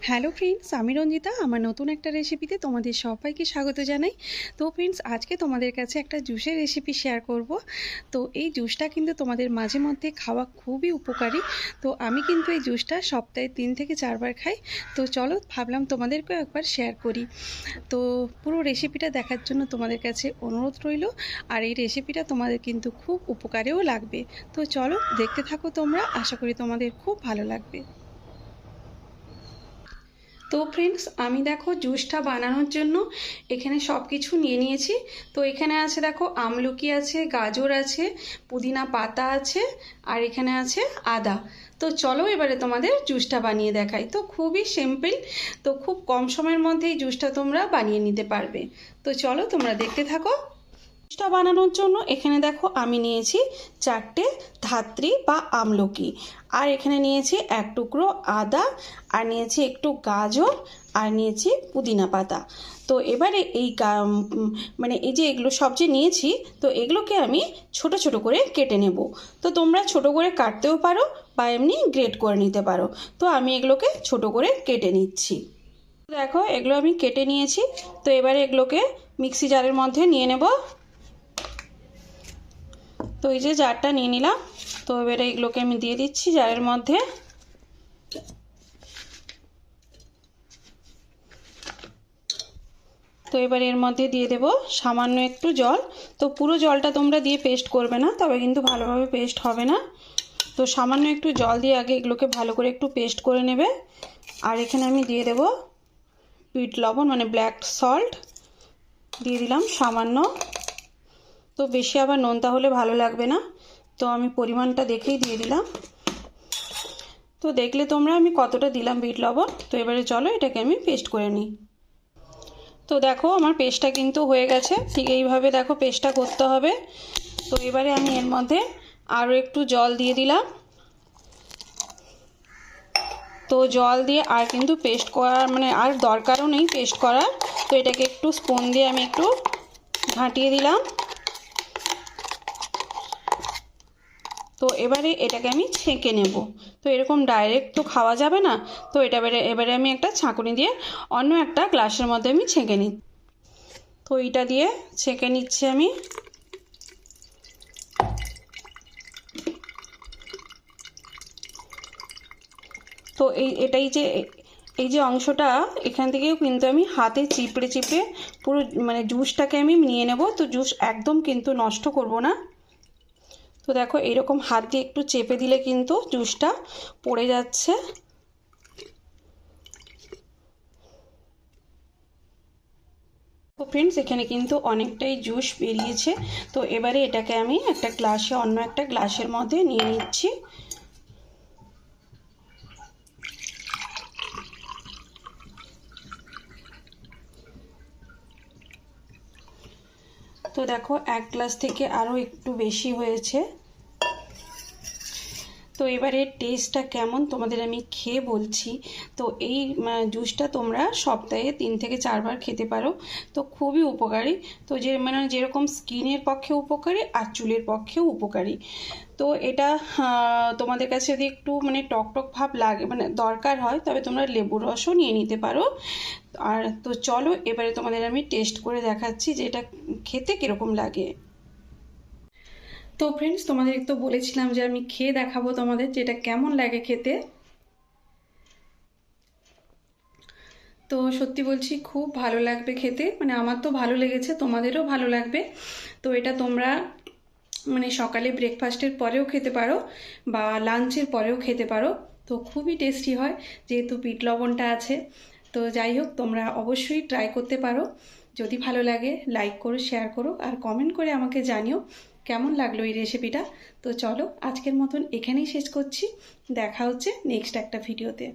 Hello friends, আমি রঞ্জিতা। আমার নতুন একটা রেসিপিতে তোমাদের সবাইকে স্বাগত জানাই। তো ফ্রেন্ডস, আজকে তোমাদের কাছে একটা জুসের রেসিপি শেয়ার করব। তো এই জুসটা কিন্তু তোমাদের মাঝে মধ্যে খাওয়া খুবই উপকারী। তো আমি কিন্তু এই জুসটা সপ্তাহে 3 থেকে 4 বার খাই। তো চলো, ভাবলাম তোমাদেরকেও একবার শেয়ার করি। তো পুরো রেসিপিটা দেখার জন্য তোমাদের কাছে অনুরোধ রইল। আর এই রেসিপিটা তোমাদের কিন্তু খুব উপকারেও লাগবে। তো চলো, দেখতে থাকো তোমরা। আশা করি তোমাদের খুব ভালো লাগবে। তো ফ্রেন্ডস, আমি দেখো জুসটা বানানোর জন্য এখানে সব কিছু নিয়ে নিয়েছি। তো এখানে আছে দেখো আমলকি আছে, গাজর আছে, পুদিনা পাতা আছে, আর এখানে আছে আদা। তো চলো এবারে তোমাদের জুসটা বানিয়ে দেখাই। তো খুবই সিম্পল, তো খুব কম সময়ের মধ্যে এই জুসটা তোমরা বানিয়ে নিতে পারবে। তো চলো তোমরা দেখতে থাকো। জুসটা বানানোর জন্য এখানে দেখো আমি নিয়েছি 4টে ধাত্রী বা আমলকি, আর এখানে নিয়েছি 1 টুকরো আদা, আর নিয়েছি একটু গাজর, আর নিয়েছি পুদিনা পাতা। তো এবারে এই এই যে এগুলো সব যে নিয়েছি, তো এগুলোকে আমি ছোট ছোট করে কেটে নেব। তো তোমরা ছোট করে কাটতেও পারো বা এমনি গ্রেট করে নিতে পারো। তো আমি এগুলোকে ছোট করে কেটে নিচ্ছি। দেখো এগুলো আমি কেটে নিয়েছি। তো এবারে এগুলোকে মিক্সি জারের মধ্যে নিয়ে নেব। তো এই যে জারটা নিয়ে নিলাম। তো এবারে এগুলোকে আমি দিয়ে দিচ্ছি জারের মধ্যে। তো এবার এর মধ্যে দিয়ে দেব সামান্য একটু জল। তো পুরো জলটা তোমরা দিয়ে পেস্ট করবে না, তবে কিন্তু ভালোভাবে পেস্ট হবে না। তো সামান্য একটু জল দিয়ে আগে এগুলোকে ভালো করে একটু পেস্ট করে নেবে। আর এখানে আমি দিয়ে দেব বিট লবণ, মানে ব্ল্যাক সল্ট দিয়ে দিলাম সামান্য। তো বেশি আবার নোনতা হলে ভালো লাগবে না, তো আমি পরিমাণটা দেখেই দিয়ে দিলাম। তো দেখলে তোমরা আমি কতটা দিলাম বিট লবণ। তো এবারে চলো এটাকে আমি পেস্ট করে নিই। তো দেখো আমার পেস্টটা কিন্তু হয়ে গেছে। ঠিক এইভাবে দেখো পেস্টটা করতে হবে। তো এবারে আমি এর মধ্যে আরও একটু জল দিয়ে দিলাম। তো জল দিয়ে আর কিন্তু পেস্ট করার আর দরকারও নেই পেস্ট করার। তো এটাকে একটু স্পুন দিয়ে আমি একটু ঘাঁটিয়ে দিলাম। তো এবারে এটাকে আমি ছেঁকে নেব। তো এরকম ডাইরেক্ট তো খাওয়া যাবে না। তো এবারে আমি একটা ছাঁকুনি দিয়ে অন্য একটা গ্লাসের মধ্যে আমি ছেঁকে নিই। তো এইটা দিয়ে ছেঁকে নিচ্ছি আমি। তো এই যে অংশটা এখান থেকেও কিন্তু আমি হাতে চিপড়ে চিপড়ে পুরো জুসটাকে আমি নিয়ে নেব। তো জুস একদম কিন্তু নষ্ট করব না। তো দেখো এরকম হাত দিয়ে একটু চেপে দিলে কিন্তু জুসটা পড়ে যাচ্ছে। তো ফ্রেন্ডস, এখানে কিন্তু অনেকটাই জুস বেরিয়েছে। তো এবারে এটাকে আমি একটা গ্লাসে, অন্য একটা গ্লাসের মধ্যে নিয়ে নিচ্ছি। তো দেখো 1 গ্লাস থেকে আরও একটু বেশি হয়েছে। তো এবারে টেস্টটা কেমন তোমাদের আমি খেয়ে বলছি। তো এই জুসটা তোমরা সপ্তাহে 3 থেকে 4 বার খেতে পারো। তো খুবই উপকারী। তো যেরকম স্কিনের পক্ষে উপকারী আর চুলের পক্ষেও উপকারী। তো এটা তোমাদের কাছে যদি একটু টক টক ভাব লাগে, দরকার হয়, তবে তোমরা লেবুর রসও নিয়ে নিতে পারো। আর তো চলো এবারে তোমাদের আমি টেস্ট করে দেখাচ্ছি যে এটা খেতে কীরকম লাগে। তো ফ্রেন্ডস, তোমাদের তো বলেছিলাম যে আমি খেয়ে দেখাবো তোমাদের যেটা কেমন লাগে খেতে। তো সত্যি বলছি খুব ভালো লাগবে খেতে। আমার তো ভালো লেগেছে, তোমাদেরও ভালো লাগবে। তো এটা তোমরা সকালে ব্রেকফাস্টের পরেও খেতে পারো বা লাঞ্চের পরেও খেতে পারো। তো খুবই টেস্টি হয় যেহেতু বিট লবণটা আছে। তো যাই হোক, তোমরা অবশ্যই ট্রাই করতে পারো। যদি ভালো লাগে লাইক করো, শেয়ার করো, আর কমেন্ট করে আমাকে জানিও কেমন লাগলো এই রেসিপিটা। তো চলো আজকের মতন এখানেই শেষ করছি। দেখা হচ্ছে নেক্সট একটা ভিডিওতে।